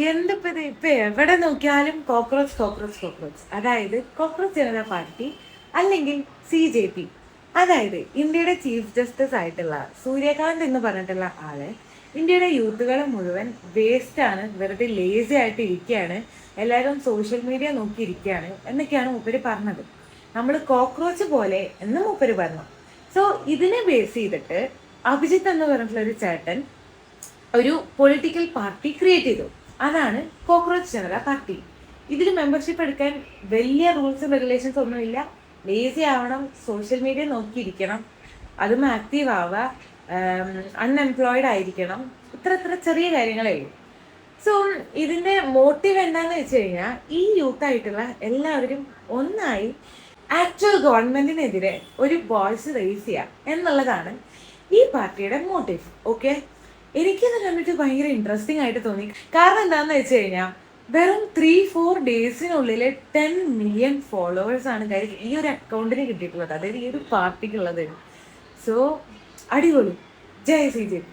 എന്തിപ്പോ ഇത് ഇപ്പൊ എവിടെ നോക്കിയാലും കോക്രോച്ച് കോക്രോച്ച് കോക്രോച്ച്, അതായത് കോക്രോച്ച് ജനതാ പാർട്ടി അല്ലെങ്കിൽ CJP. അതായത് ഇന്ത്യയുടെ ചീഫ് ജസ്റ്റിസ് ആയിട്ടുള്ള സൂര്യകാന്ത് എന്ന് പറഞ്ഞിട്ടുള്ള ആള് ഇന്ത്യയുടെ യൂത്തുകളെ മുഴുവൻ വേസ്റ്റ് ആണ്, വെറുതെ ലേസി ആയിട്ട് ഇരിക്കുകയാണ്, എല്ലാവരും സോഷ്യൽ മീഡിയ നോക്കി ഇരിക്കുകയാണ് എന്നൊക്കെയാണ് മൂപ്പര് പറഞ്ഞത്. നമ്മൾ കോക്രോച്ച് പോലെ എന്ന് മൂപ്പര് പറഞ്ഞു. സോ ഇതിനെ ബേസ് ചെയ്തിട്ട് അഭിജിത്ത് എന്ന് പറഞ്ഞിട്ടുള്ള ഒരു ചേട്ടൻ ഒരു പൊളിറ്റിക്കൽ പാർട്ടി ക്രിയേറ്റ് ചെയ്തു. അതാണ് കോക്രോച്ച് ജനതാ പാർട്ടി. ഇതിൽ മെമ്പർഷിപ്പ് എടുക്കാൻ വലിയ റൂൾസും റെഗുലേഷൻസ് ഒന്നുമില്ല. ലേസി ആവണം, സോഷ്യൽ മീഡിയ നോക്കിയിരിക്കണം, അതും ആക്റ്റീവ് ആവുക, അൺഎംപ്ലോയിഡ് ആയിരിക്കണം, ഇത്ര ഇത്ര ചെറിയ കാര്യങ്ങളേ ഉള്ളൂ. സോ ഇതിന്റെ മോട്ടീവ് എന്താന്ന് വെച്ച് കഴിഞ്ഞാൽ ഈ യൂത്ത് ആയിട്ടുള്ള എല്ലാവരും ഒന്നായി ആക്ച്വൽ ഗവൺമെന്റിനെതിരെ ഒരു വോയിസ് റേസ് ചെയ്യുക എന്നുള്ളതാണ് ഈ പാർട്ടിയുടെ മോട്ടീവ്. ഓക്കെ, എനിക്കത് കണ്ടിട്ട് ഭയങ്കര ഇൻട്രസ്റ്റിംഗ് ആയിട്ട് തോന്നി. കാരണം എന്താണെന്ന് വെച്ച് കഴിഞ്ഞാൽ വെറും 3-4 ഡേയ്സിനുള്ളിൽ 10 മില്യൺ ഫോളോവേഴ്സ് ആണ് കാര്യം ഈ ഒരു അക്കൗണ്ടിന് കിട്ടിയിട്ടുള്ളത്, അതായത് ഈ ഒരു പാർട്ടിക്കുള്ളത്. സോ അടിപൊളി. ജയ് CJP.